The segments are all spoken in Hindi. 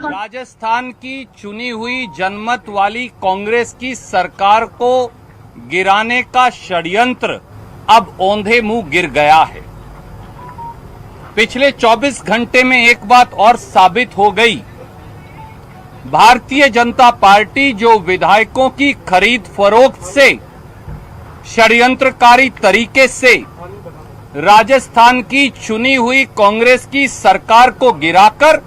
राजस्थान की चुनी हुई जनमत वाली कांग्रेस की सरकार को गिराने का षड्यंत्र अब औंधे मुंह गिर गया है। पिछले 24 घंटे में एक बात और साबित हो गई। भारतीय जनता पार्टी जो विधायकों की खरीद फरोख्त से षड्यंत्रकारी तरीके से राजस्थान की चुनी हुई कांग्रेस की सरकार को गिराकर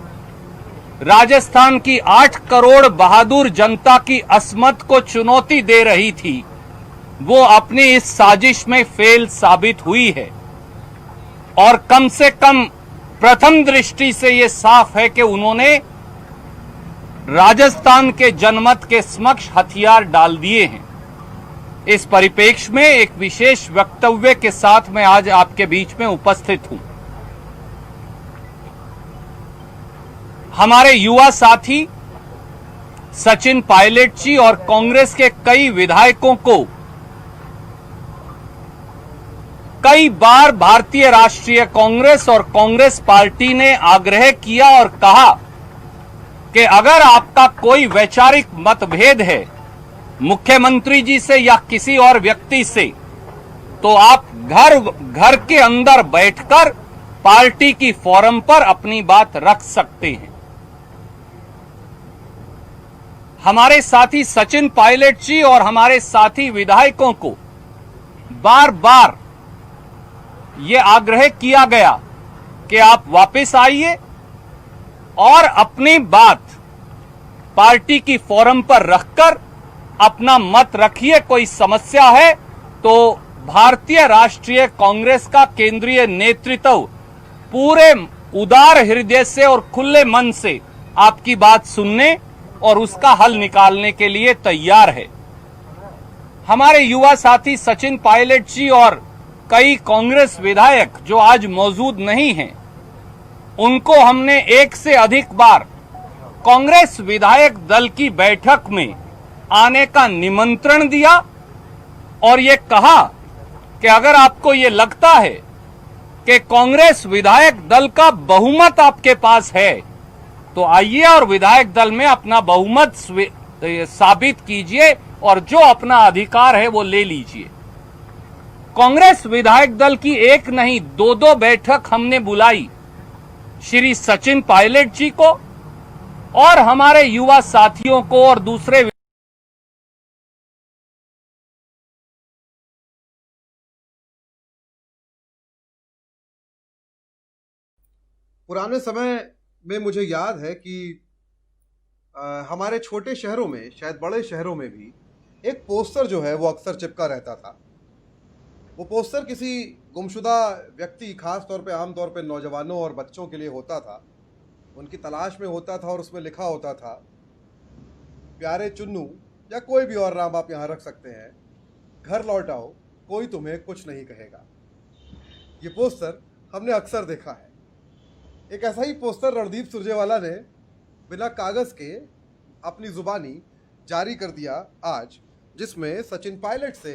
राजस्थान की 8 करोड़ बहादुर जनता की अस्मत को चुनौती दे रही थी, वो अपनी इस साजिश में फेल साबित हुई है। और कम से कम प्रथम दृष्टि से ये साफ है कि उन्होंने राजस्थान के जनमत के समक्ष हथियार डाल दिए हैं। इस परिप्रेक्ष्य में एक विशेष वक्तव्य के साथ मैं आज आपके बीच में उपस्थित हूं। हमारे युवा साथी सचिन पायलट जी और कांग्रेस के कई विधायकों को कई बार भारतीय राष्ट्रीय कांग्रेस और कांग्रेस पार्टी ने आग्रह किया और कहा कि अगर आपका कोई वैचारिक मतभेद है मुख्यमंत्री जी से या किसी और व्यक्ति से, तो आप घर के अंदर बैठकर पार्टी की फोरम पर अपनी बात रख सकते हैं। हमारे साथी सचिन पायलट जी और हमारे साथी विधायकों को बार बार ये आग्रह किया गया कि आप वापस आइए और अपनी बात पार्टी की फोरम पर रखकर अपना मत रखिए। कोई समस्या है तो भारतीय राष्ट्रीय कांग्रेस का केंद्रीय नेतृत्व पूरे उदार हृदय से और खुले मन से आपकी बात सुनने और उसका हल निकालने के लिए तैयार है। हमारे युवा साथी सचिन पायलट जी और कई कांग्रेस विधायक जो आज मौजूद नहीं हैं, उनको हमने एक से अधिक बार कांग्रेस विधायक दल की बैठक में आने का निमंत्रण दिया और ये कहा कि अगर आपको ये लगता है कि कांग्रेस विधायक दल का बहुमत आपके पास है तो आइए और विधायक दल में अपना बहुमत साबित कीजिए और जो अपना अधिकार है वो ले लीजिए। कांग्रेस विधायक दल की एक नहीं 2-2 बैठक हमने बुलाई श्री सचिन पायलट जी को और हमारे युवा साथियों को और दूसरे। पुराने समय में मुझे याद है कि हमारे छोटे शहरों में, शायद बड़े शहरों में भी एक पोस्टर जो है वो अक्सर चिपका रहता था। वो पोस्टर किसी गुमशुदा व्यक्ति, खास तौर पे आमतौर पे नौजवानों और बच्चों के लिए होता था, उनकी तलाश में होता था और उसमें लिखा होता था, प्यारे चुन्नू, या कोई भी और नाम आप यहाँ रख सकते हैं, घर लौट आओ, कोई तुम्हें कुछ नहीं कहेगा। ये पोस्टर हमने अक्सर देखा है। एक ऐसा ही पोस्टर रणदीप सुरजेवाला ने बिना कागज़ के अपनी ज़ुबानी जारी कर दिया आज, जिसमें सचिन पायलट से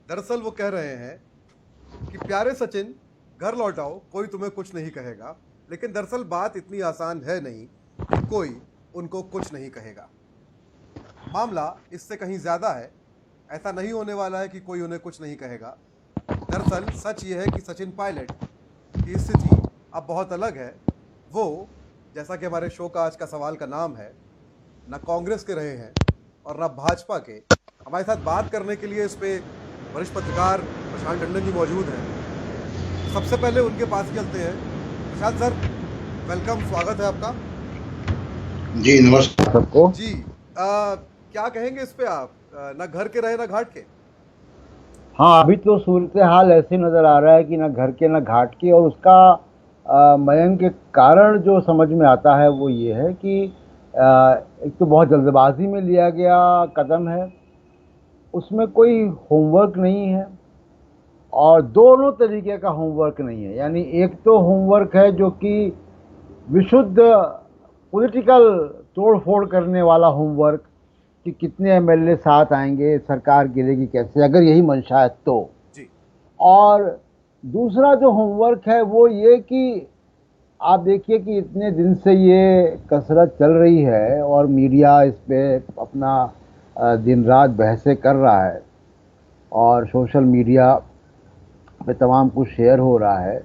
दरअसल वो कह रहे हैं कि प्यारे सचिन, घर लौट आओ, कोई तुम्हें कुछ नहीं कहेगा। लेकिन दरअसल बात इतनी आसान है नहीं कि कोई उनको कुछ नहीं कहेगा। मामला इससे कहीं ज़्यादा है। ऐसा नहीं होने वाला है कि कोई उन्हें कुछ नहीं कहेगा। दरअसल सच ये है कि सचिन पायलट की स्थिति अब बहुत अलग है। वो, जैसा कि हमारे शो का आज का सवाल का नाम है, ना कांग्रेस के रहे हैं और ना भाजपा के। हमारे साथ बात करने के लिए इस पे वरिष्ठ पत्रकार प्रशांत टंडन जी मौजूद हैं। सबसे पहले उनके पास चलते हैं। प्रशांत सर, वेलकम, स्वागत है आपका। जी नमस्कार सबको। जी क्या कहेंगे इस पे आप, ना घर के रहे ना घाट के? हाँ, अभी तो सूरत हाल ऐसे नज़र आ रहा है कि ना घर के ना घाट के, और उसका मयंक के कारण जो समझ में आता है वो ये है कि एक तो बहुत जल्दबाजी में लिया गया कदम है, उसमें कोई होमवर्क नहीं है, और दोनों तरीके का होमवर्क नहीं है। यानी एक तो होमवर्क है जो कि विशुद्ध पॉलिटिकल तोड़ फोड़ करने वाला होमवर्क कि कितने एमएलए साथ आएंगे, सरकार गिरेगी कैसे, अगर यही मंशा है तो जी। और दूसरा जो होमवर्क है वो ये कि आप देखिए कि इतने दिन से ये कसरत चल रही है और मीडिया इस पे अपना दिन रात बहसें कर रहा है और सोशल मीडिया पे तमाम कुछ शेयर हो रहा है,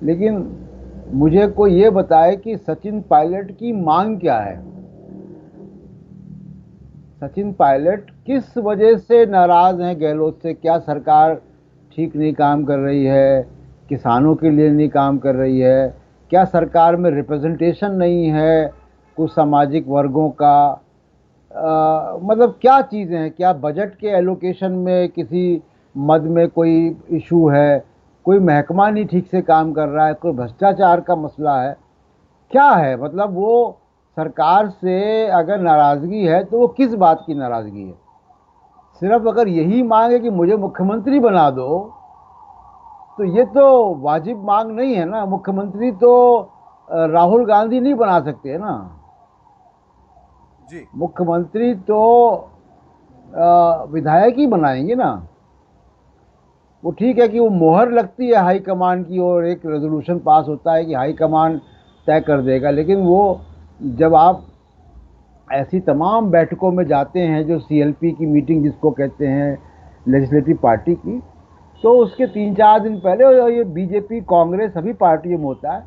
लेकिन मुझे कोई ये बताए कि सचिन पायलट की मांग क्या है। सचिन पायलट किस वजह से नाराज हैं गहलोत से? क्या सरकार ठीक नहीं काम कर रही है? किसानों के लिए नहीं काम कर रही है? क्या सरकार में रिप्रेजेंटेशन नहीं है कुछ सामाजिक वर्गों का? मतलब क्या चीज़ें हैं? क्या बजट के एलोकेशन में किसी मद में कोई इशू है? कोई महकमा नहीं ठीक से काम कर रहा है? कोई भ्रष्टाचार का मसला है? क्या है? मतलब वो सरकार से अगर नाराज़गी है तो वो किस बात की नाराज़गी है? सिर्फ अगर यही मांग है कि मुझे मुख्यमंत्री बना दो, तो ये तो वाजिब मांग नहीं है ना। मुख्यमंत्री तो राहुल गांधी नहीं बना सकते है ना। जी। मुख्यमंत्री तो विधायक ही बनाएंगे ना। वो ठीक है कि वो मोहर लगती है हाई कमान की और एक रेजोल्यूशन पास होता है कि हाई कमान तय कर देगा, लेकिन वो जब आप ऐसी तमाम बैठकों में जाते हैं जो सीएलपी की मीटिंग जिसको कहते हैं लेजिस्लेटिव पार्टी की, तो उसके 3-4 दिन पहले, और ये बीजेपी कांग्रेस सभी पार्टियों में होता है,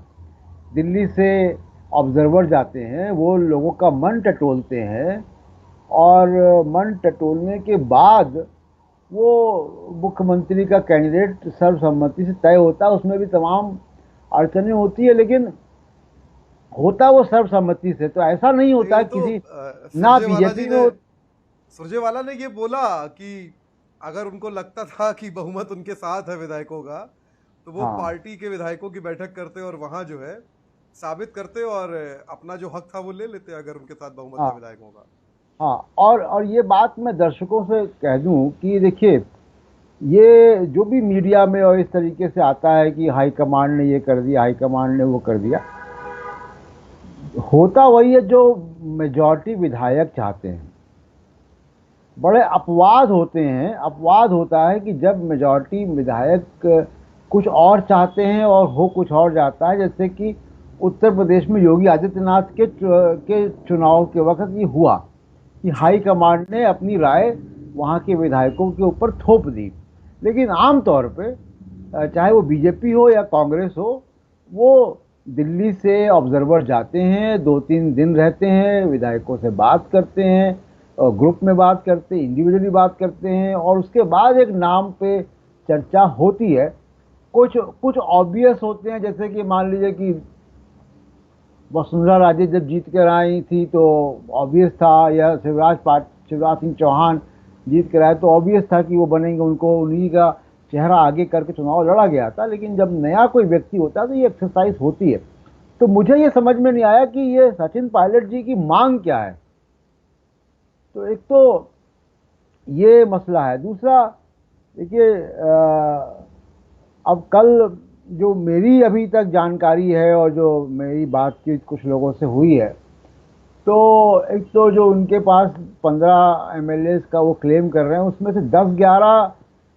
दिल्ली से ऑब्जर्वर जाते हैं, वो लोगों का मन टटोलते हैं और मन टटोलने के बाद वो मुख्यमंत्री का कैंडिडेट सर्वसम्मति से तय होता है। उसमें भी तमाम अड़चनें होती है, लेकिन होता वो सर्वसम्मति से। तो ऐसा नहीं होता ये तो किसी ना सुरजेवाला जी बीजेपी में ने सुरजेवाला ने ये बोला कि अगर उनको लगता था कि बहुमत उनके साथ है विधायकों का, तो वो हाँ पार्टी के विधायकों की बैठक करते और वहां जो है साबित करते और अपना जो हक था वो ले लेते अगर उनके साथ बहुमत था हाँ विधायकों का। हाँ। और ये बात मैं दर्शकों से कह दूं कि देखिए, ये जो भी मीडिया में और इस तरीके से आता है कि हाईकमांड ने ये कर दिया, हाईकमांड ने वो कर दिया, होता वही है जो मेजॉरिटी विधायक चाहते हैं। बड़े अपवाद होते हैं। अपवाद होता है कि जब मेजॉरिटी विधायक कुछ और चाहते हैं और हो कुछ और जाता है, जैसे कि उत्तर प्रदेश में योगी आदित्यनाथ के चुनाव के वक्त ये हुआ कि हाई कमांड ने अपनी राय वहाँ के विधायकों के ऊपर थोप दी। लेकिन आमतौर पे चाहे वो बीजेपी हो या कांग्रेस हो, वो दिल्ली से ऑब्जर्वर जाते हैं, 2-3 दिन रहते हैं, विधायकों से बात करते हैं, ग्रुप में बात करते हैं, इंडिविजुअली बात करते हैं, और उसके बाद एक नाम पे चर्चा होती है। कुछ कुछ ऑब्वियस होते हैं, जैसे कि मान लीजिए कि वसुंधरा राजे जब जीत कर आई थी तो ऑब्वियस था, या शिवराज सिंह चौहान जीत कर आए तो ऑब्वियस था कि वो बनेंगे, उनको उन्हीं का चेहरा आगे करके चुनाव लड़ा गया था। लेकिन जब नया कोई व्यक्ति होता है तो ये एक्सरसाइज होती है। तो मुझे ये समझ में नहीं आया कि ये सचिन पायलट जी की मांग क्या है। तो एक तो ये मसला है। दूसरा देखिए, अब कल जो मेरी अभी तक जानकारी है और जो मेरी बातचीत कुछ लोगों से हुई है, तो एक तो जो उनके पास 15 एमएलएस का वो क्लेम कर रहे हैं, उसमें से 10-11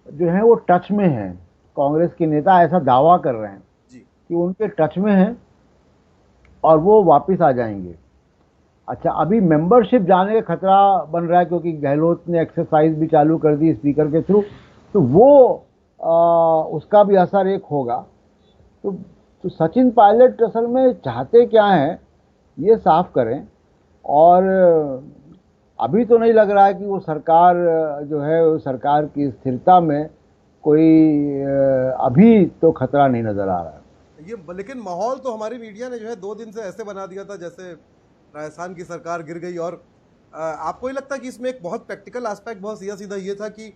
जो हैं वो टच में हैं। कांग्रेस के नेता ऐसा दावा कर रहे हैं जी। कि उनके टच में हैं और वो वापस आ जाएंगे। अच्छा, अभी मेंबरशिप जाने का खतरा बन रहा है क्योंकि गहलोत ने एक्सरसाइज भी चालू कर दी स्पीकर के थ्रू, तो वो उसका भी असर एक होगा। तो सचिन पायलट असल में चाहते क्या हैं ये साफ करें। और अभी तो नहीं लग रहा है कि वो सरकार जो है, वो सरकार की स्थिरता में कोई अभी तो खतरा नहीं नजर आ रहा है। ये लेकिन माहौल तो हमारी मीडिया ने जो है 2 दिन से ऐसे बना दिया था जैसे राजस्थान की सरकार गिर गई। और आपको ही लगता है कि इसमें एक बहुत प्रैक्टिकल एस्पेक्ट बहुत सीधा ये था कि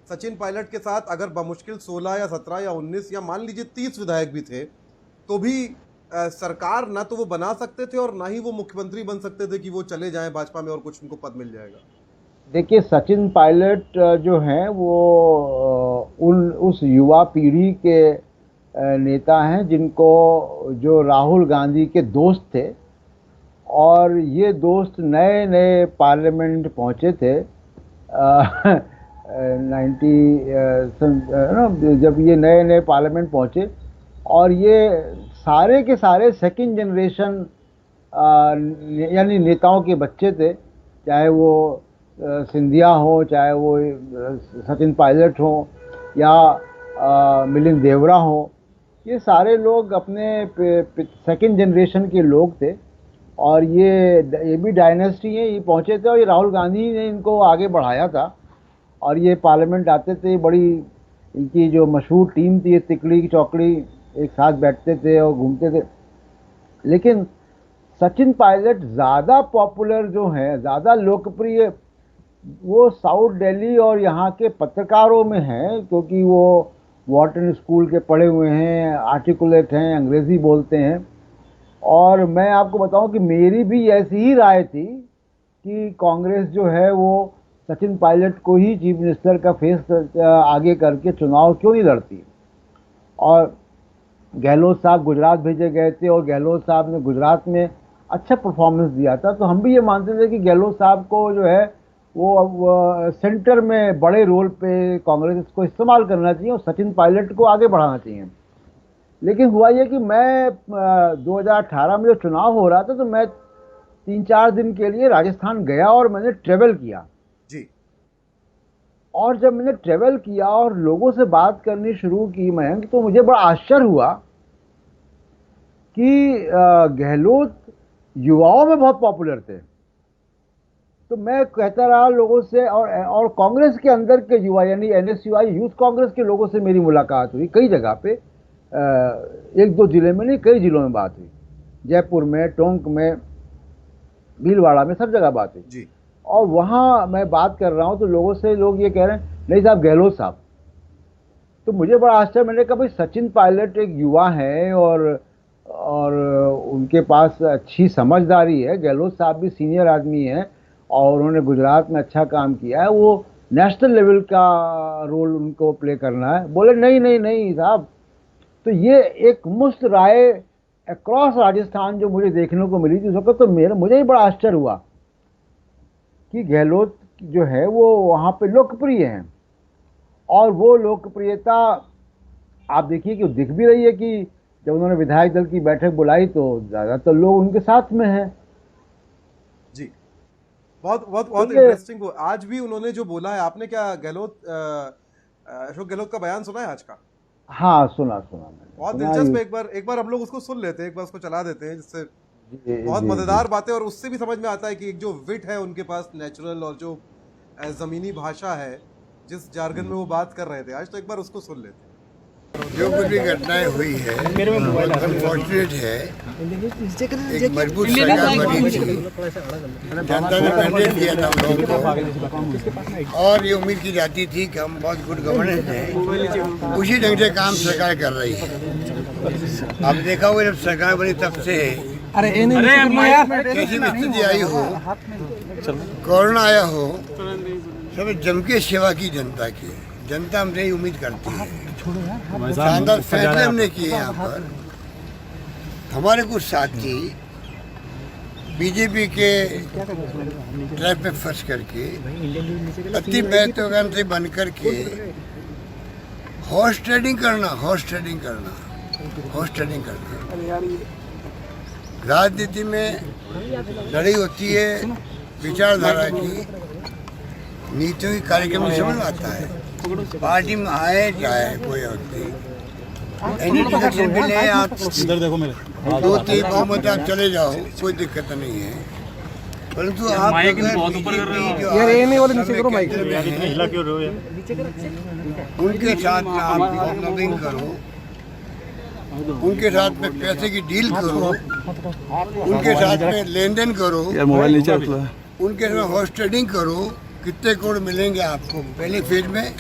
सचिन पायलट के साथ अगर बमुश्किल 16 या 17 या 19 या मान लीजिए 30 विधायक भी थे, तो भी सरकार ना तो वो बना सकते थे और ना ही वो मुख्यमंत्री बन सकते थे कि वो चले जाएं भाजपा में और कुछ उनको पद मिल जाएगा। देखिए, सचिन पायलट जो हैं वो उस युवा पीढ़ी के नेता हैं जिनको जो राहुल गांधी के दोस्त थे, और ये दोस्त नए नए पार्लियामेंट पहुंचे थे 90 जब ये नए नए पार्लियामेंट पहुंचे, और ये सारे के सारे सेकंड जनरेशन यानी नेताओं के बच्चे थे, चाहे वो सिंधिया हो, चाहे वो सचिन पायलट हो या मिलिंद देवरा हो। ये सारे लोग अपने सेकंड जनरेशन के लोग थे और ये भी डायनेस्टी है, ये पहुँचे थे और ये राहुल गांधी ने इनको आगे बढ़ाया था। और ये पार्लियामेंट आते थे, बड़ी इनकी जो मशहूर टीम थी, ये तिकड़ी चौकड़ी एक साथ बैठते थे और घूमते थे। लेकिन सचिन पायलट ज़्यादा पॉपुलर जो है, ज़्यादा लोकप्रिय, वो साउथ दिल्ली और यहाँ के पत्रकारों में हैं, क्योंकि वो वॉर्टन स्कूल के पढ़े हुए हैं, आर्टिकुलेट हैं, अंग्रेज़ी बोलते हैं। और मैं आपको बताऊं कि मेरी भी ऐसी ही राय थी कि कांग्रेस जो है वो सचिन पायलट को ही चीफ मिनिस्टर का फेस आगे करके चुनाव क्यों नहीं लड़ती। और गहलोत साहब गुजरात भेजे गए थे और गहलोत साहब ने गुजरात में अच्छा परफॉर्मेंस दिया था, तो हम भी ये मानते थे कि गहलोत साहब को जो है वो सेंटर में बड़े रोल पे कांग्रेस को इस्तेमाल करना चाहिए और सचिन पायलट को आगे बढ़ाना चाहिए। लेकिन हुआ ये कि मैं 2018 में जो चुनाव हो रहा था तो मैं 3-4 दिन के लिए राजस्थान गया और मैंने ट्रेवल किया जी। और जब मैंने ट्रेवल किया और लोगों से बात करनी शुरू की मयंक, तो मुझे बड़ा आश्चर्य हुआ कि गहलोत युवाओं में बहुत पॉपुलर थे। तो मैं कहता रहा लोगों से, और कांग्रेस के अंदर के युवा यानी NSUI यूथ कांग्रेस के लोगों से मेरी मुलाकात हुई कई जगह पे, 1-2 जिले में नहीं, कई जिलों में बात हुई, जयपुर में, टोंक में, भीलवाड़ा में, सब जगह बात हुई जी। और वहाँ मैं बात कर रहा हूँ तो लोगों से लोग ये कह रहे हैं नहीं साहब गहलोत साहब। तो मुझे बड़ा आश्चर्य, मैंने कहा भाई सचिन पायलट एक युवा है और उनके पास अच्छी समझदारी है, गहलोत साहब भी सीनियर आदमी हैं और उन्होंने गुजरात में अच्छा काम किया है, वो नेशनल लेवल का रोल उनको प्ले करना है। बोले नहीं नहीं नहीं साहब। तो ये एक मुश्त राय अक्रॉस राजस्थान जो मुझे देखने को मिली थी उस वक्त, तो मुझे ही बड़ा आश्चर्य हुआ कि गहलोत जो है वो वहाँ पे लोकप्रिय हैं और वो लोकप्रियता आप देखिए कि दिख भी रही है कि जब उन्होंने विधायक दल की बैठक बुलाई तो ज़्यादातर लोग उनके साथ में हैं। जी, बहुत बहुत बहुत इंटरेस्टिंग। आज भी उन्होंने जो बोला है, आपने क्या अशोक गहलोत का बयान सुना है आज का? हाँ सुना मैंने, बहुत दिलचस्प। एक बार हम लोग उसको सुन लेते हैं, एक बार उसको चला देते हैं, जिससे बहुत मजेदार बातें और उससे भी समझ में आता है कि एक जो विट है उनके पास नेचुरल और जो जमीनी भाषा है, जिस जार्गन में वो बात कर रहे थे आज, तो एक बार उसको सुन लेते हैं। जो कुछ भी घटनाएं हुई है अनफॉर्चुनेट है। एक मजबूत सरकार बनी थी, जनता ने मैंडेट दिया था हम लोगों को और ये उम्मीद की जाती थी कि हम बहुत गुड गवर्नेंस हैं, उसी ढंग से काम सरकार कर रही है। अब देखा हुआ जब सरकार बनी तब से कैसी भी स्थिति आई हो, कोरोना आया हो, सब जम के सेवा की जनता की। जनता हमसे ही उम्मीद करती है, शानदार फैसले हमने किए यहाँ पर। हमारे कुछ साथी बीजेपी के ट्रैप में फंस करके अति महत्वाकांक्षी बन करके हॉर्स ट्रेडिंग करना। राजनीति में लड़ाई होती है विचारधारा की, नीतियों की कार्यक्रम में समझ आता है। पार्टी में आए जाए कोई व्यक्ति, एनी इलेक्शन के लिए आप 2-3 बहुमत आप चले जाओ, कोई दिक्कत नहीं है। परंतु आप उनके साथ में आप लॉबिंग करो, उनके साथ में पैसे की डील करो, उनके साथ में लेन देन करो, उनके साथ हॉर्स ट्रेडिंग करो। कितने करोड़ मिलेंगे आपको पहले फेज में?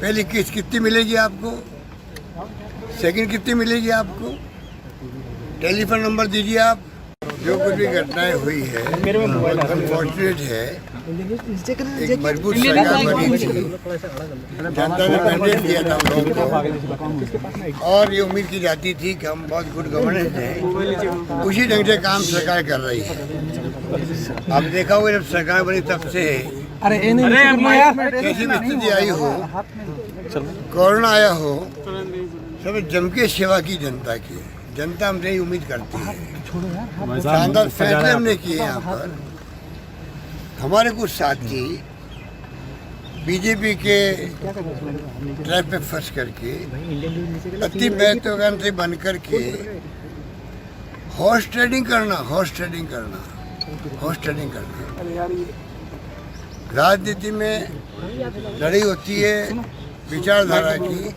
पहली किस्त कितनी मिलेगी आपको? सेकंड कितनी मिलेगी आपको? टेलीफोन नंबर दीजिए आप। जो कुछ भी घटनाएं हुई है अनफॉर्चुनेट है। एक मजबूत सरकार बनी थी, जनता ने मैंडेट दिया था हम लोगों को और ये उम्मीद की जाती थी कि हम बहुत गुड गवर्नेंस हैं, उसी ढंग से काम सरकार कर रही है। अब देखा हुआ जब सरकार बनी तब से कैसी भी स्थिति आई हो, कोरोना आया हो, सब जम के सेवा की जनता की है। जनता हमसे ही उम्मीद करती है। शानदार फैसले हमने किए यहाँ पर। हमारे कुछ साथी बीजेपी के ट्रैप पे फंस करके अति महत्वाकांक्षी बन करके हॉर्स ट्रेडिंग करना राजनीति में लड़ाई होती है विचारधारा की,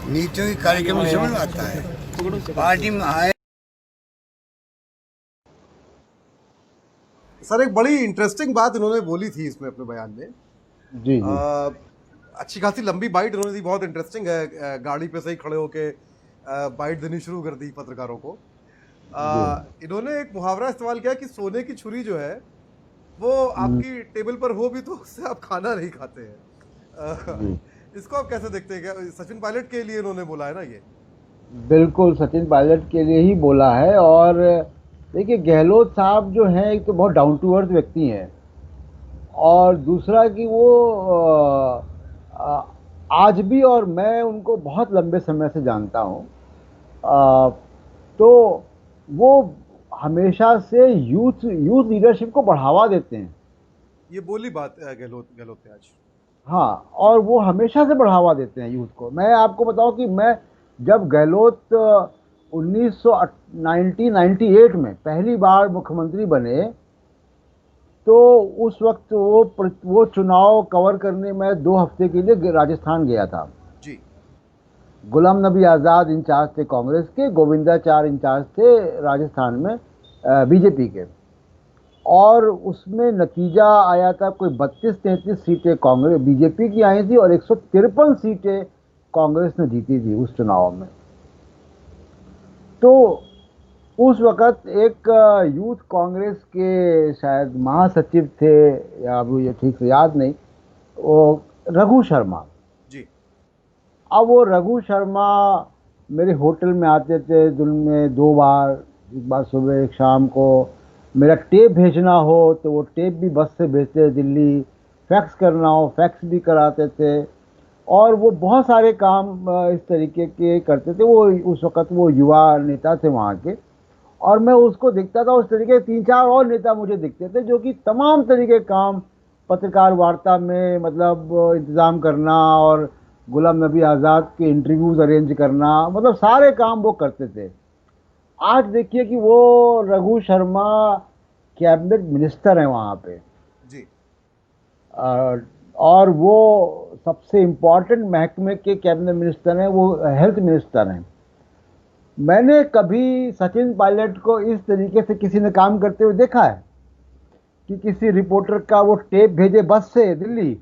नीतियों की, कार्यक्रम में समझ आता है। पार्टी में आए सर, एक बड़ी इंटरेस्टिंग बात इन्होंने बोली थी इसमें अपने बयान में। जी जी। अच्छी खासी लंबी बाइट इन्होंने दी, बहुत इंटरेस्टिंग है। गाड़ी पे से ही खड़े होके बाइट देनी शुरू कर दी पत्रकारों को। इन्होंने एक मुहावरा इस्तेमाल किया कि सोने की छुरी जो है वो आपकी टेबल पर हो भी तो उससे आप खाना नहीं खाते हैं। इसको आप कैसे देखते हैं? क्या सचिन पायलट के लिए इन्होंने बोला है ना ये? बिल्कुल सचिन पायलट के लिए ही बोला है। और देखिए, गहलोत साहब जो हैं, एक तो बहुत डाउन टू अर्थ व्यक्ति हैं, और दूसरा कि वो आज भी, और मैं उनको बहुत लंबे समय से जानता हूँ, तो वो हमेशा से यूथ लीडरशिप को बढ़ावा देते हैं। ये बोली बात गहलोत ने आज। हाँ, और वो हमेशा से बढ़ावा देते हैं यूथ को। मैं आपको बताऊं कि मैं जब गहलोत 1998 में पहली बार मुख्यमंत्री बने, तो उस वक्त वो चुनाव कवर करने में 2 हफ्ते के लिए राजस्थान गया था जी। गुलाम नबी आज़ाद इंचार्ज थे कांग्रेस के, गोविंदाचार्य इंचार्ज थे राजस्थान में बीजेपी के, और उसमें नतीजा आया था कोई 32-33 सीटें कांग्रेस बीजेपी की आई थी और 153 सीटें कांग्रेस ने जीती थी उस चुनाव में। तो उस वक़्त एक यूथ कांग्रेस के शायद महासचिव थे, या मुझे ठीक से याद नहीं, वो रघु शर्मा जी। अब वो रघु शर्मा मेरे होटल में आते थे दिन में 2 बार, एक बार सुबह एक शाम को। मेरा टेप भेजना हो तो वो टेप भी बस से भेजते दिल्ली, फैक्स करना हो फैक्स भी कराते थे, और वो बहुत सारे काम इस तरीके के करते थे। वो उस वक़्त वो युवा नेता थे वहाँ के, और मैं उसको देखता था। उस तरीके 3-4 और नेता मुझे दिखते थे जो कि तमाम तरीके काम पत्रकार वार्ता में, मतलब इंतज़ाम करना और गुलाम नबी आज़ाद के इंटरव्यूज़ अरेंज करना, मतलब सारे काम वो करते थे। आज देखिए कि वो रघु शर्मा कैबिनेट मिनिस्टर हैं वहाँ पे जी। और वो सबसे इम्पोर्टेंट महकमे के कैबिनेट मिनिस्टर हैं, वो हेल्थ मिनिस्टर हैं। मैंने कभी सचिन पायलट को इस तरीके से किसी ने काम करते हुए देखा है कि किसी रिपोर्टर का वो टेप भेजे बस से दिल्ली,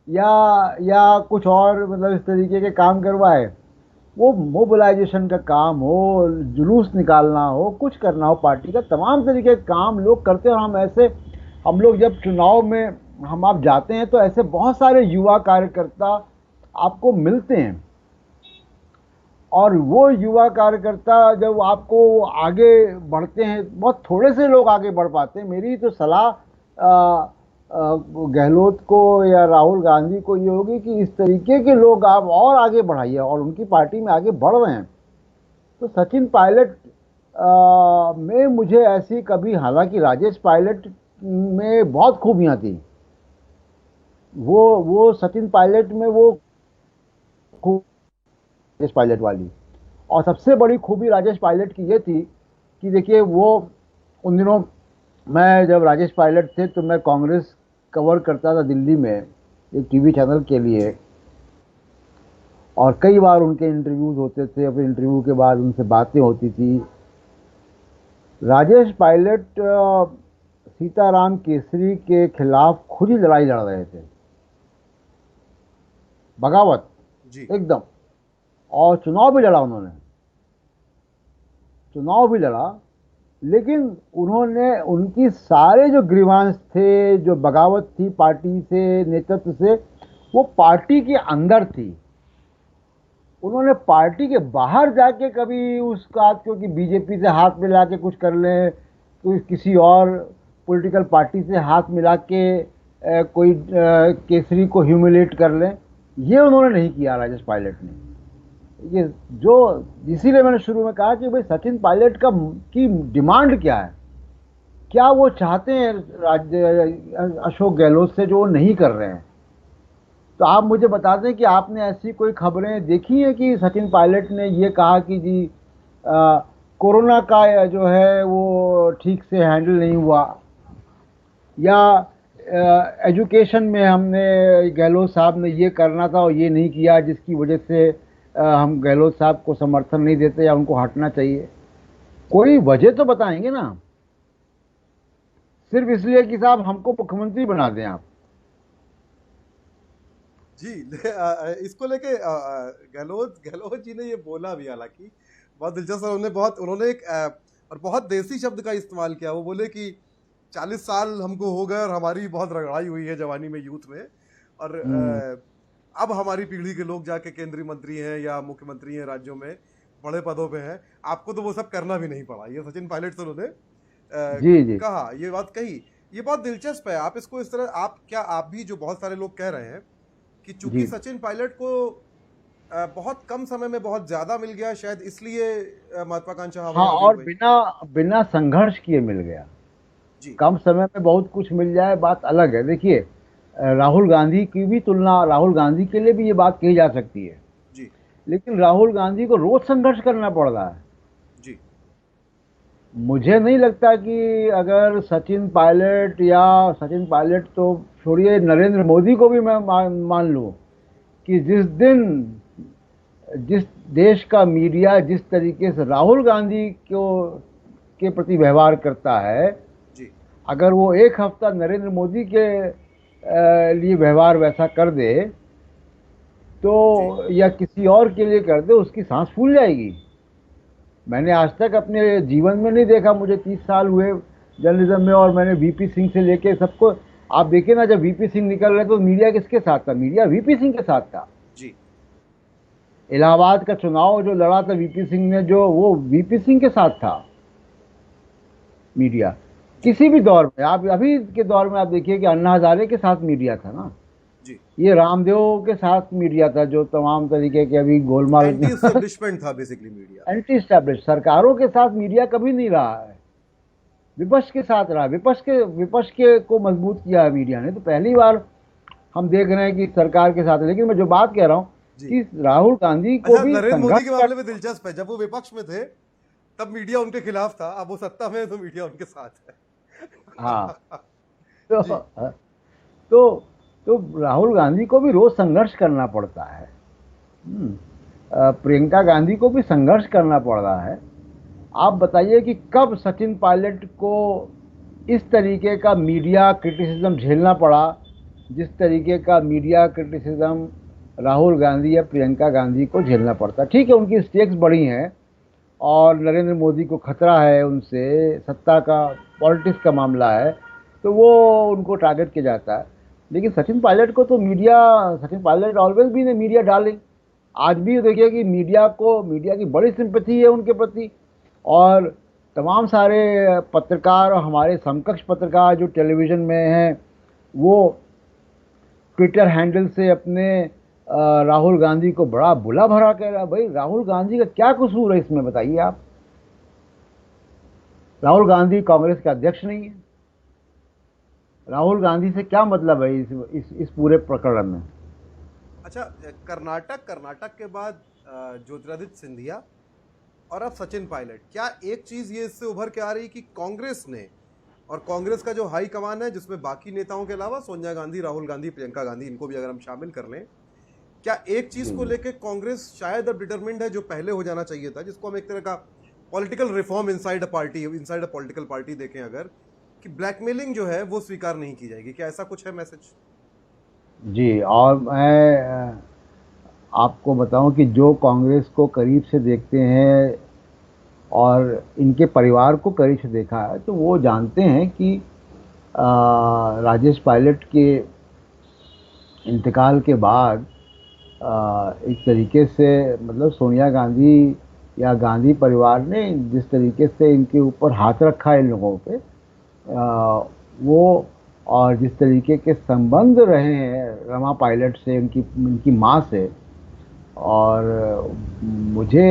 या कुछ और, मतलब इस तरीके के काम करवाए। वो मोबिलाइजेशन का काम हो, जुलूस निकालना हो, कुछ करना हो पार्टी का, तमाम तरीके के काम लोग करते हैं। और हम लोग जब चुनाव में आप जाते हैं तो ऐसे बहुत सारे युवा कार्यकर्ता आपको मिलते हैं, और वो युवा कार्यकर्ता जब आपको आगे बढ़ते हैं, बहुत थोड़े से लोग आगे बढ़ पाते हैं। मेरी तो सलाह गहलोत को या राहुल गांधी को ये होगी कि इस तरीके के लोग आप और आगे बढ़ाइए, और उनकी पार्टी में आगे बढ़ रहे हैं। तो सचिन पायलट में मुझे ऐसी कभी, हालांकि राजेश पायलट में बहुत खूबियां थी, वो सचिन पायलट में वो राजेश पायलट वाली, और सबसे बड़ी खूबी राजेश पायलट की ये थी कि देखिए, वो उन दिनों मैं जब राजेश पायलट थे तो मैं कांग्रेस कवर करता था दिल्ली में एक टीवी चैनल के लिए, और कई बार उनके इंटरव्यूज़ होते थे, फिर इंटरव्यू के बाद उनसे बातें होती थी। राजेश पायलट सीताराम केसरी के खिलाफ खुद ही लड़ाई लड़ रहे थे, बगावत जी। एकदम, और चुनाव भी लड़ा, लेकिन उन्होंने उनकी सारे जो ग्रीवांस थे, जो बगावत थी पार्टी से, नेतृत्व से, वो पार्टी के अंदर थी। उन्होंने पार्टी के बाहर जाके कभी उसका, क्योंकि बीजेपी से हाथ मिला के कुछ कर लें, तो किसी और पॉलिटिकल पार्टी से हाथ मिला के कोई केसरी को ह्यूमिलेट कर लें, ये उन्होंने नहीं किया राजेश पायलट ने। ये जो, इसीलिए मैंने शुरू में कहा कि भाई सचिन पायलट का की डिमांड क्या है, क्या वो चाहते हैं राज्य अशोक गहलोत से जो वो नहीं कर रहे हैं। तो आप मुझे बता दें कि आपने ऐसी कोई खबरें देखी हैं कि सचिन पायलट ने ये कहा कि जी कोरोना का जो है वो ठीक से हैंडल नहीं हुआ, या एजुकेशन में हमने गहलोत साहब ने ये करना था और ये नहीं किया जिसकी वजह से हम गहलोत साहब को समर्थन नहीं देते या उनको हटना चाहिए। कोई वजह तो बताएंगे ना, सिर्फ इसलिए कि साहब हमको मुख्यमंत्री बना दें आप। जी इसको लेके गहलोत गहलोत जी ने ये बोला भी, हालांकि बहुत दिलचस्प है। उन्होंने एक और बहुत देसी शब्द का इस्तेमाल किया। वो बोले कि 40 साल हमको हो गए और हमारी बहुत रगड़ाई हुई है जवानी में, यूथ में, और अब हमारी पीढ़ी के लोग जाके केंद्रीय मंत्री हैं या मुख्यमंत्री हैं, राज्यों में बड़े पदों पे हैं, आपको तो वो सब करना भी नहीं पड़ा। ये सचिन पायलट से उन्होंने जी कहा, ये बात कही। ये बहुत दिलचस्प है। आप इसको इस तरह, आप भी जो बहुत सारे लोग कह रहे हैं कि चूंकि सचिन पायलट को बहुत कम समय में बहुत ज्यादा मिल गया, शायद इसलिए महत्वाकांक्षा हाँ, और बिना संघर्ष किए मिल गया। जी। कम समय में बहुत कुछ मिल जाए बात अलग है। देखिए, राहुल गांधी की भी तुलना, राहुल गांधी के लिए भी ये बात कही जा सकती है जी। लेकिन राहुल गांधी को रोज संघर्ष करना पड़ रहा है। जी। मुझे नहीं लगता कि अगर सचिन पायलट तो छोड़िए, नरेंद्र मोदी को भी मैं मान लूं कि जिस देश का मीडिया जिस तरीके से राहुल गांधी के प्रति व्यवहार करता है, जी। अगर वो एक हफ्ता नरेंद्र मोदी के लिए व्यवहार वैसा कर दे तो, या किसी और के लिए कर दे, उसकी सांस फूल जाएगी। मैंने आज तक अपने जीवन में नहीं देखा, मुझे 30 साल हुए जर्नलिज्म में, और मैंने वीपी सिंह से लेके सबको, आप देखिए ना, जब वीपी सिंह निकल रहे तो मीडिया किसके साथ था? मीडिया वीपी सिंह के साथ था। जी। इलाहाबाद का चुनाव जो लड़ा था वीपी सिंह ने, जो वो वीपी सिंह के साथ था मीडिया। किसी भी दौर में, आप अभी के दौर में आप देखिए कि अन्ना हजारे के साथ मीडिया था ना जी। ये रामदेव के साथ मीडिया था, जो तमाम तरीके के अभी गोलमाल, एंटी एस्टेब्लिशमेंट था बेसिकली मीडिया। एंटी एस्टैब्लिश सरकारों के साथ मीडिया कभी नहीं रहा है, विपक्ष के साथ रहा। विपक्ष के को मजबूत किया है मीडिया ने। तो पहली बार हम देख रहे हैं कि सरकार के साथ है। लेकिन मैं जो बात कह रहा हूँ कि राहुल गांधी को भी नरेंद्र मोदी के मामले में दिलचस्प है, जब वो विपक्ष में थे तब मीडिया उनके खिलाफ था, अब वो सत्ता में है तो मीडिया उनके साथ है। हाँ, तो राहुल गांधी को भी रोज संघर्ष करना पड़ता है। प्रियंका गांधी को भी संघर्ष करना पड़ रहा है। आप बताइए कि कब सचिन पायलट को इस तरीके का मीडिया क्रिटिसिज्म झेलना पड़ा, जिस तरीके का मीडिया क्रिटिसिज्म राहुल गांधी या प्रियंका गांधी को झेलना पड़ता। ठीक है, उनकी स्टेक्स बड़ी हैं और नरेंद्र मोदी को खतरा है उनसे, सत्ता का, पॉलिटिक्स का मामला है, तो वो उनको टारगेट किया जाता है। लेकिन सचिन पायलट ऑलवेज भी ने मीडिया डाली। आज भी देखिए कि मीडिया की बड़ी सिंपैथी है उनके प्रति, और तमाम सारे पत्रकार और हमारे समकक्ष पत्रकार जो टेलीविज़न में हैं, वो ट्विटर हैंडल से अपने राहुल गांधी को बड़ा बुला भरा कह रहा है। भाई, राहुल गांधी का क्या कसूर है इसमें, बताइए आप? राहुल गांधी कांग्रेस के अध्यक्ष नहीं है। राहुल गांधी से क्या मतलब है इस पूरे प्रकरण में? अच्छा, कर्नाटक के बाद ज्योतिरादित्य सिंधिया और अब सचिन पायलट, क्या एक चीज ये इससे उभर के आ रही कि कांग्रेस ने, और कांग्रेस का जो हाई कमान है जिसमें बाकी नेताओं के अलावा सोनिया गांधी, राहुल गांधी, प्रियंका गांधी, इनको भी अगर हम शामिल कर लें, क्या एक चीज को लेकर कांग्रेस शायद अब डिटरमिन्ड है, जो पहले हो जाना चाहिए था, जिसको हम एक तरह का political reform inside a political party देखें अगर, कि ब्लैकमेलिंग जो है वो स्वीकार नहीं की जाएगी? क्या ऐसा कुछ है मैसेज? जी, और मैं आपको बताऊं कि जो कांग्रेस को करीब से देखते हैं और इनके परिवार को करीब से देखा है, तो वो जानते हैं कि राजेश पायलट के इंतकाल के बाद एक तरीके से, मतलब सोनिया गांधी या गांधी परिवार ने जिस तरीके से इनके ऊपर हाथ रखा है इन लोगों पे, वो, और जिस तरीके के संबंध रहे हैं रमा पायलट से, इनकी माँ से, और मुझे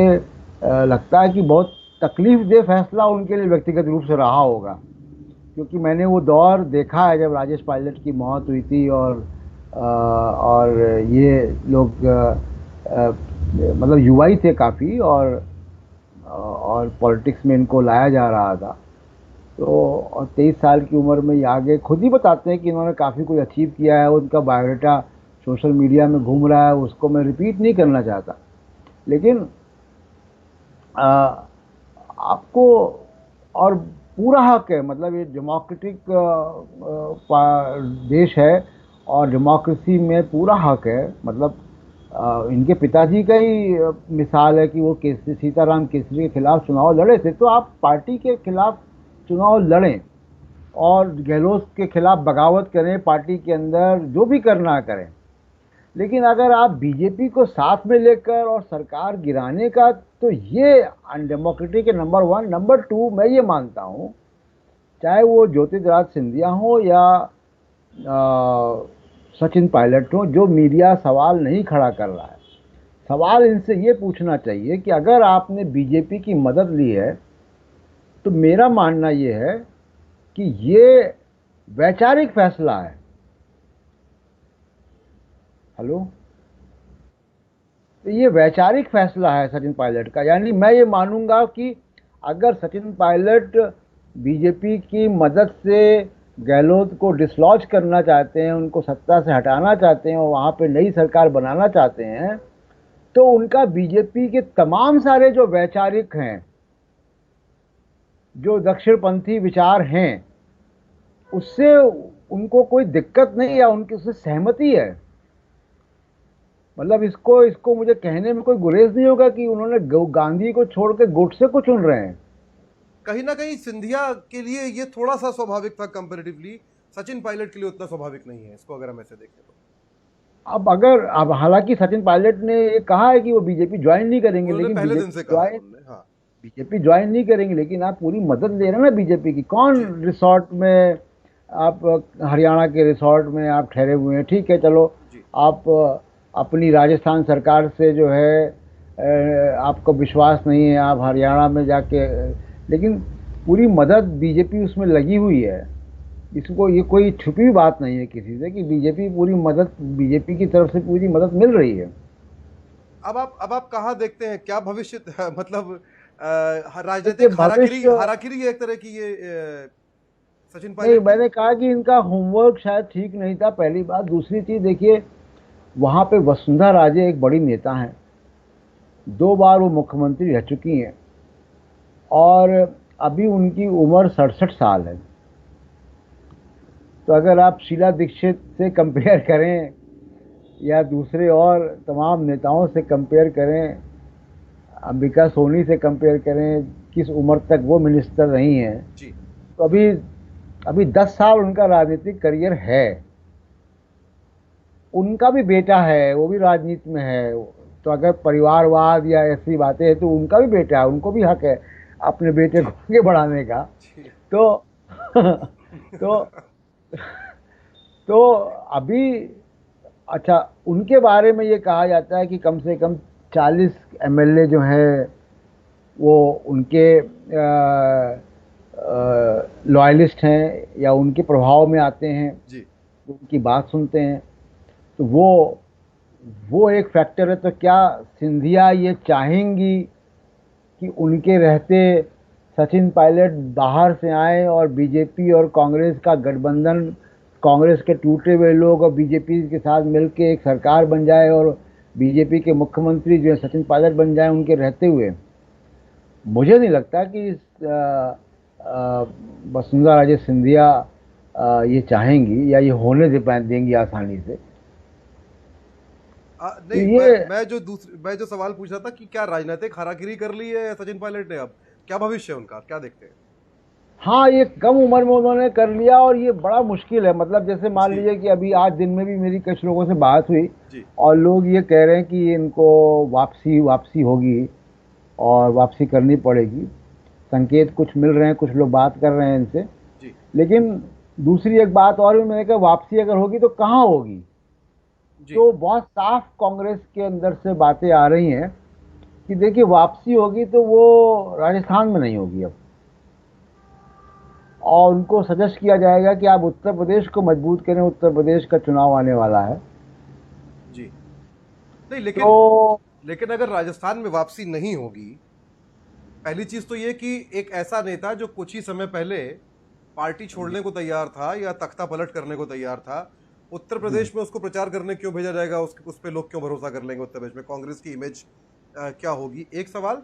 लगता है कि बहुत तकलीफदेह फैसला उनके लिए व्यक्तिगत रूप से रहा होगा, क्योंकि मैंने वो दौर देखा है जब राजेश पायलट की मौत हुई थी और ये लोग मतलब युवा ही थे काफ़ी, और पॉलिटिक्स में इनको लाया जा रहा था। तो और 23 साल की उम्र में ये आगे खुद ही बताते हैं कि इन्होंने काफ़ी कुछ अचीव किया है। उनका बायोडाटा सोशल मीडिया में घूम रहा है, उसको मैं रिपीट नहीं करना चाहता, लेकिन आ, आपको और पूरा हक है, मतलब ये डेमोक्रेटिक देश है और डेमोक्रेसी में पूरा हक है। मतलब इनके पिताजी का ही मिसाल है कि वो केसरी सीताराम केसरी के खिलाफ चुनाव लड़े थे, तो आप पार्टी के खिलाफ चुनाव लड़ें और गहलोत के खिलाफ बगावत करें, पार्टी के अंदर जो भी करना करें। लेकिन अगर आप बीजेपी को साथ में लेकर और सरकार गिराने का, तो ये अनडेमोक्रेटिक है, नंबर वन। नंबर टू, मैं ये मानता हूँ चाहे वो ज्योतिरादित्य सिंधिया हो या सचिन पायलट हो, जो मीडिया सवाल नहीं खड़ा कर रहा है, सवाल इनसे ये पूछना चाहिए कि अगर आपने बीजेपी की मदद ली है तो मेरा मानना ये है कि ये वैचारिक फैसला है। हेलो, तो ये वैचारिक फैसला है सचिन पायलट का। यानी मैं ये मानूंगा कि अगर सचिन पायलट बीजेपी की मदद से गहलोत को डिसलॉज करना चाहते हैं, उनको सत्ता से हटाना चाहते हैं और वहाँ पे नई सरकार बनाना चाहते हैं, तो उनका बीजेपी के तमाम सारे जो वैचारिक हैं, जो दक्षिणपंथी विचार हैं, उससे उनको कोई दिक्कत नहीं या उनकी उससे सहमति है। मतलब इसको मुझे कहने में कोई गुरेज नहीं होगा कि उन्होंने गांधी को छोड़ के गोडसे को चुन रहे हैं। कहीं ना कहीं सिंधिया के लिए ये थोड़ा सा स्वाभाविक था कंपैरेटिवली, सचिन पायलट के लिए उतना स्वाभाविक नहीं है, इसको अगर हम ऐसे देखें तो। अब हालांकि सचिन पायलट ने ये कहा है कि वो बीजेपी ज्वाइन नहीं करेंगे, लेकिन पहले दिन से कहा उन्होंने, हाँ। बीजेपी ज्वाइन नहीं करेंगे, लेकिन आप पूरी मदद ले रहे हैं ना बीजेपी की। कौन रिसोर्ट में आप, हरियाणा के रिसोर्ट में आप ठहरे हुए हैं, ठीक है, चलो आप अपनी राजस्थान सरकार से जो है आपको विश्वास नहीं है, आप हरियाणा में जाके, लेकिन पूरी मदद बीजेपी उसमें लगी हुई है। इसको ये कोई छुपी बात नहीं है किसी से कि बीजेपी की तरफ से पूरी मदद मिल रही है। अब आप कहाँ देखते हैं, क्या भविष्य मतलब राजनीतिक हाराकिरी एक तरह की ये सचिन पायलट? नहीं, मैंने कहा कि इनका होमवर्क शायद ठीक नहीं था, पहली बात। दूसरी चीज देखिए, वहाँ पे वसुंधरा राजे एक बड़ी नेता हैं, 2 बार वो मुख्यमंत्री रह चुकी हैं और अभी उनकी उम्र 67 साल है। तो अगर आप शीला दीक्षित से कंपेयर करें या दूसरे और तमाम नेताओं से कंपेयर करें, अंबिका सोनी से कंपेयर करें, किस उम्र तक वो मिनिस्टर रही हैं, तो अभी 10 साल उनका राजनीतिक करियर है। उनका भी बेटा है, वो भी राजनीति में है, तो अगर परिवारवाद या ऐसी बातें हैं तो उनका भी बेटा है, उनको भी हक है अपने बेटे को आगे बढ़ाने का। तो तो अभी अच्छा, उनके बारे में ये कहा जाता है कि कम से कम 40 एमएलए जो हैं वो उनके लॉयलिस्ट हैं या उनके प्रभाव में आते हैं, उनकी बात सुनते हैं, तो वो एक फैक्टर है। तो क्या सिंधिया ये चाहेंगी कि उनके रहते सचिन पायलट बाहर से आए और बीजेपी और कांग्रेस का गठबंधन, कांग्रेस के टूटे हुए लोग और बीजेपी के साथ मिलकर एक सरकार बन जाए और बीजेपी के मुख्यमंत्री जो है सचिन पायलट बन जाए उनके रहते हुए? मुझे नहीं लगता कि वसुंधरा राजे सिंधिया ये चाहेंगी या ये होने देंगी आसानी से। नहीं, मैं जो सवाल पूछ रहा था कि क्या राजनीतिक हाराकिरी कर ली है सचिन पायलट ने, अब क्या भविष्य है उनका, क्या देखते हैं? हाँ, ये कम उम्र में उन्होंने कर लिया और ये बड़ा मुश्किल है। मतलब जैसे मान लीजिए कि अभी आज दिन में भी मेरी कुछ लोगों से बात हुई और लोग ये कह रहे हैं कि इनको वापसी होगी और वापसी करनी पड़ेगी। संकेत कुछ मिल रहे हैं, कुछ लोग बात कर रहे हैं इनसे। लेकिन दूसरी एक बात और भी, मैंने कहा वापसी अगर होगी तो कहाँ होगी? जी। तो बहुत साफ कांग्रेस के अंदर से बातें आ रही हैं कि देखिए वापसी होगी तो वो राजस्थान में नहीं होगी अब, और उनको सजेस्ट किया जाएगा कि आप उत्तर प्रदेश को मजबूत करें, उत्तर प्रदेश का चुनाव आने वाला है। जी। नहीं, तो लेकिन अगर राजस्थान में वापसी नहीं होगी, पहली चीज तो ये कि एक ऐसा नेता जो कुछ ही समय पहले पार्टी छोड़ने को तैयार था या तख्ता पलट करने को तैयार था, उत्तर प्रदेश में उसको प्रचार करने क्यों भेजा जाएगा? उस पे लोग क्यों भरोसा कर लेंगे? उत्तर प्रदेश में कांग्रेस की इमेज क्या होगी? एक सवाल।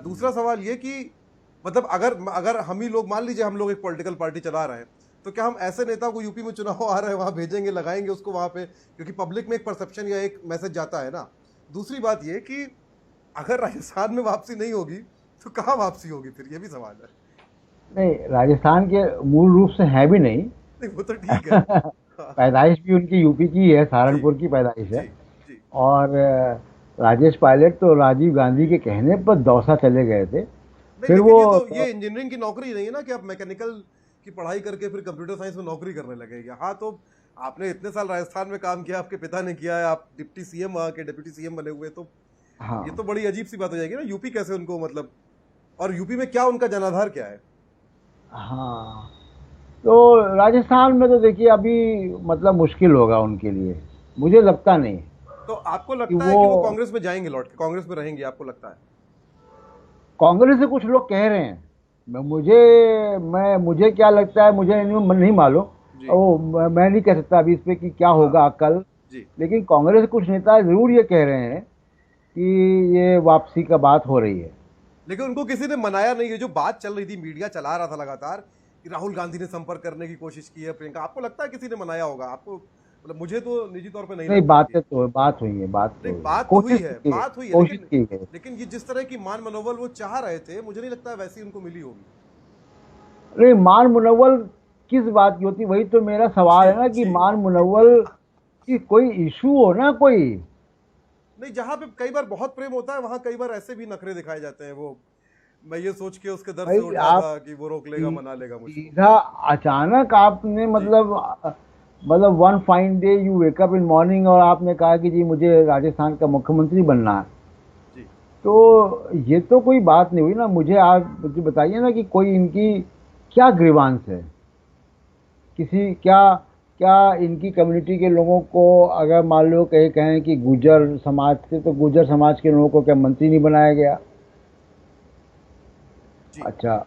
दूसरा सवाल ये कि मतलब अगर अगर हम ही लोग, मान लीजिए हम लोग एक पॉलिटिकल पार्टी चला रहे हैं, तो क्या हम ऐसे नेता को यूपी में चुनाव आ रहे हैं वहां भेजेंगे, लगाएंगे उसको वहां पे? क्योंकि पब्लिक में एक परसेप्शन या एक मैसेज जाता है ना। दूसरी बात ये कि अगर राजस्थान में वापसी नहीं होगी तो कहाँ वापसी होगी फिर? ये भी सवाल है। नहीं, राजस्थान के मूल रूप से है भी नहीं। नहीं, वो तो ठीक है। हाँ, पैदाइश भी उनकी यूपी की है, जी सहारनपुर की पैदाइश है। जी जी। और राजेश पायलट तो राजीव गांधी के कहने पर दौसा चले गए थे। नहीं, फिर लेकिन वो ये इंजीनियरिंग की नौकरी नहीं है ना कि आप मैकेनिकल की पढ़ाई करके फिर कंप्यूटर साइंस में नौकरी करने लगेंगे। हाँ, तो आपने इतने साल राजस्थान में काम किया, आपके पिता ने किया है, आप डिप्टी सीएम वहाँ के डिप्टी सीएम बने हुए, तो ये तो हाँ बड़ी अजीब सी बात हो जाएगी ना। यूपी कैसे उनको मतलब, और यूपी में क्या उनका जनाधार क्या है? हाँ, तो राजस्थान में तो देखिए अभी मतलब मुश्किल होगा उनके लिए, मुझे लगता नहीं तो आपको कि लगता है वो। कि वो कांग्रेस में जाएंगे, लौट के कांग्रेस में रहेंगे, आपको लगता है? कांग्रेस से कुछ लोग कह रहे हैं, मुझे क्या लगता है मुझे नहीं मालूम। जी। वो मैं नहीं कह सकता अभी इस पे कि क्या हाँ। होगा कल। जी। लेकिन कांग्रेस के कुछ नेता जरूर ये कह रहे हैं कि ये वापसी का बात हो रही है। लेकिन उनको किसी ने मनाया नहीं है। जो बात चल रही थी, मीडिया चला रहा था लगातार कि राहुल गांधी ने संपर्क करने की कोशिश की है प्रियंका, आपको लगता है किसी ने मनाया होगा? आपको मतलब, मुझे तो निजी तौर पे नहीं नहीं, लगता कि, बात हुई है, नहीं, बात तो हुई है, बात हुई है, कोशिश लेकिन की गई। लेकिन ये जिस तरह की मान मनोबल वो चाह रहे थे, मुझे नहीं लगता वैसी उनको मिली होगी। नहीं, मान मुनव्वल किस बात की होती, वही तो मेरा सवाल जी है ना कि जी। मान मुनव्वल की कोई इशू हो ना कोई। नहीं, जहां पे कई बार बहुत प्रेम होता है वहां कई बार ऐसे भी नखरे दिखाए जाते हैं। वो, मैं ये सोच के उसके दर से भाई उठा आप था कि वो रोक लेगा, मना लेगा मुझको। सीधा अचानक आपने जी मतलब one fine day you wake up in morning और आपने कहा कि जी मुझे राजस्थान का मुख्यमंत्री बनना है। जी। तो ये तो कोई बात नहीं हुई ना। मुझे बताइए ना कि कोई इनकी क्या ग्रीवांस है, किसी क्या क्या इनकी कम्युनिटी के लोगों को अगर मान लो कहें कि गुर्जर समाज से, तो गुर्जर समाज के लोगों को क्या मंत्री नहीं बनाया गया? जी अच्छा,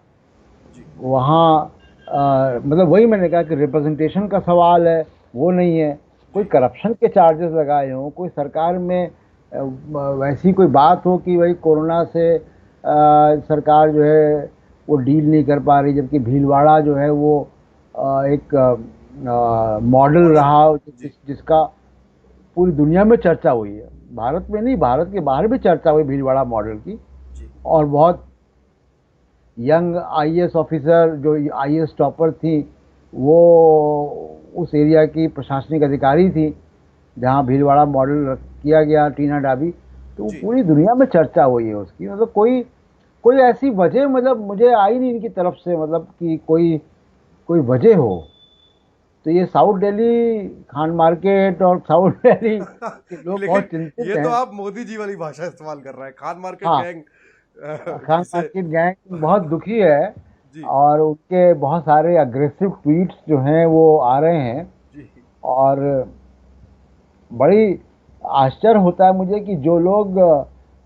जी। वहाँ मतलब वही मैंने कहा कि रिप्रेजेंटेशन का सवाल है, वो नहीं है। कोई जी करप्शन के चार्जेस लगाए हों, कोई सरकार में वैसी कोई बात हो कि भाई कोरोना से सरकार जो है वो डील नहीं कर पा रही, जबकि भीलवाड़ा जो है वो एक मॉडल मॉडल है। रहा जी जिसका पूरी दुनिया में चर्चा हुई है, भारत में नहीं, भारत के बाहर भी चर्चा हुई भीलवाड़ा मॉडल की। जी और बहुत यंग आईएएस ऑफिसर जो आईएएस टॉपर थी, वो उस एरिया की प्रशासनिक अधिकारी थी जहाँ भीलवाड़ा मॉडल किया गया, टीना डाबी। तो वो जी। पूरी दुनिया में चर्चा हुई है उसकी। मतलब कोई कोई ऐसी वजह मतलब मुझे आई नहीं इनकी तरफ से, मतलब कि कोई कोई वजह हो। तो ये साउथ दिल्ली खान मार्केट और साउथ दिल्ली के लोग बहुत लेकिन चिंतित ये तो हैं। आप मोदी जी वाली भाषा इस्तेमाल कर रहे हैं, खान मार्केट हाँ, गैंग। खान जिसे, मार्केट गैंग बहुत दुखी है, जी और उनके बहुत सारे अग्रेसिव ट्वीट्स जो हैं वो आ रहे हैं। जी और बड़ी आश्चर्य होता है मुझे कि जो लोग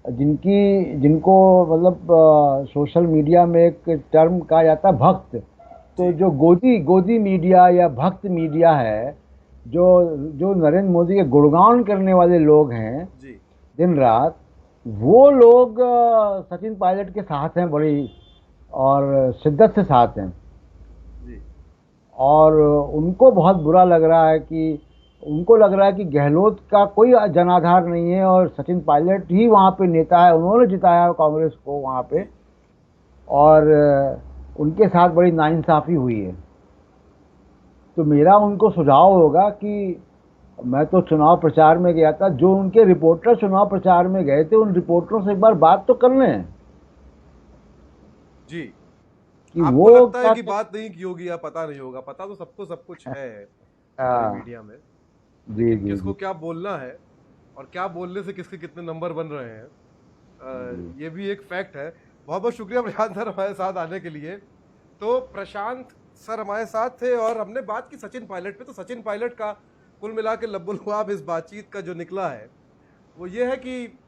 जिनको मतलब सोशल मीडिया में एक टर्म कहा जाता है भक्त, तो जी जो गोदी गोदी मीडिया या भक्त मीडिया है, जो जो नरेंद्र मोदी के गुणगान करने वाले लोग हैं जी दिन रात, वो लोग सचिन पायलट के साथ हैं बड़ी, और शिद्दत से साथ हैं। जी। और उनको बहुत बुरा लग रहा है कि उनको लग रहा है कि गहलोत का कोई जनाधार नहीं है और सचिन पायलट ही वहाँ पे नेता है, उन्होंने जिताया कांग्रेस को वहाँ पे। जी और उनके साथ बड़ी नाइंसाफ़ी हुई है। तो मेरा उनको सुझाव होगा कि मैं तो चुनाव प्रचार में गया था, जो उनके रिपोर्टर चुनाव प्रचार में गए थे उन रिपोर्टरों से एक बार बात तो कर लें जी। कि आपको वो लगता है क्या कि बात नहीं की होगी या पता नहीं होगा? पता तो सबको सब कुछ है हमारी हाँ, मीडिया में। जी जी किसको जी क्या बोलना है और क्या बोलने से किसके कितने नंबर बन रहे हैं, ये भी एक फैक्ट है। बहुत बहुत शुक्रिया प्रशांत सर हमारे साथ आने के लिए। तो प्रशांत सर हमारे साथ थे और हमने बात की सचिन पायलट पे। तो सचिन पायलट का कुल मिला के लब्बुल लुआब इस बातचीत का जो निकला है वो ये है कि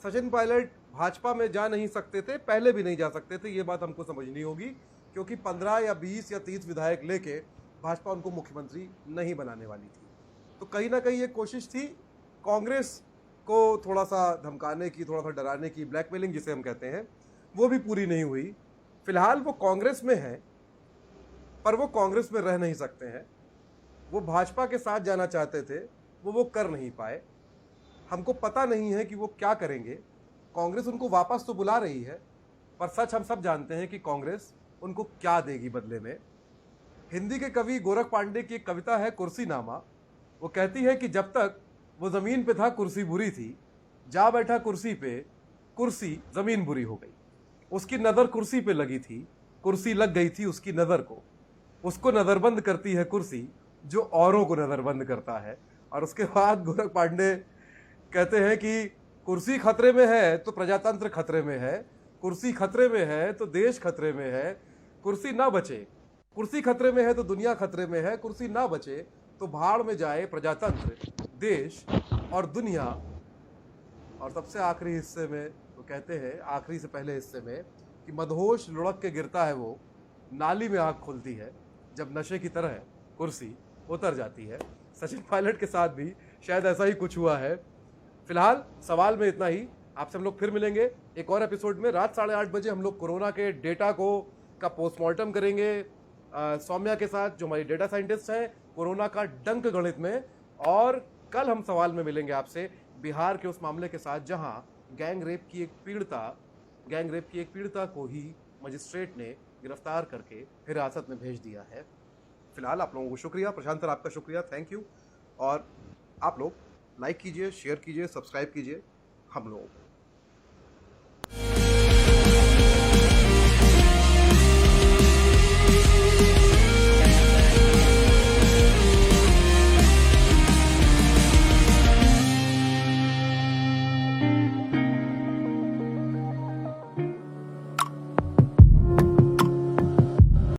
सचिन पायलट भाजपा में जा नहीं सकते थे, पहले भी नहीं जा सकते थे। ये बात हमको समझनी होगी, क्योंकि 15 या 20 या 30 विधायक लेके भाजपा उनको मुख्यमंत्री नहीं बनाने वाली थी। तो कहीं ना कहीं ये कोशिश थी कांग्रेस को थोड़ा सा धमकाने की, थोड़ा सा डराने की, ब्लैकमेलिंग जिसे हम कहते हैं, वो भी पूरी नहीं हुई। फिलहाल वो कांग्रेस में है, पर वो कांग्रेस में रह नहीं सकते हैं। वो भाजपा के साथ जाना चाहते थे, वो कर नहीं पाए। हमको पता नहीं है कि वो क्या करेंगे। कांग्रेस उनको वापस तो बुला रही है, पर सच हम सब जानते हैं कि कांग्रेस उनको क्या देगी बदले में। हिंदी के कवि गोरख पांडे की एक कविता है कुर्सीनामा। वो कहती है कि जब तक वो जमीन पे था कुर्सी बुरी थी, जा बैठा कुर्सी पे, कुर्सी जमीन बुरी हो गई। उसकी नजर कुर्सी पे लगी थी, कुर्सी लग गई थी उसकी नजर को। उसको नजरबंद करती है कुर्सी, जो औरों को नजरबंद करता है। और उसके बाद गोरख पांडे कहते हैं कि कुर्सी खतरे में है तो प्रजातंत्र खतरे में है, कुर्सी खतरे में है तो देश खतरे में है, कुर्सी ना बचे, कुर्सी खतरे में है तो दुनिया खतरे में है, कुर्सी ना बचे तो भाड़ में जाए प्रजातंत्र, देश और दुनिया। और सबसे आखिरी हिस्से में वो कहते हैं, आखिरी से पहले हिस्से में, कि मदहोश लुढ़क के गिरता है वो, नाली में आग खुलती है, जब नशे की तरह कुर्सी उतर जाती है। सचिन पायलट के साथ भी शायद ऐसा ही कुछ हुआ है। फिलहाल सवाल में इतना ही। आपसे हम लोग फिर मिलेंगे एक और एपिसोड में। रात 8:30 बजे हम लोग कोरोना के डेटा का पोस्टमार्टम करेंगे सौम्या के साथ, जो हमारी डेटा साइंटिस्ट हैं, कोरोना का डंक गणित में। और कल हम सवाल में मिलेंगे आपसे बिहार के उस मामले के साथ जहां गैंग रेप की एक पीड़िता को ही मजिस्ट्रेट ने गिरफ्तार करके हिरासत में भेज दिया है। फिलहाल आप लोगों को शुक्रिया। प्रशांत सर आपका शुक्रिया, थैंक यू। और आप लोग लाइक कीजिए, शेयर कीजिए, सब्सक्राइब कीजिए हम लोगों को।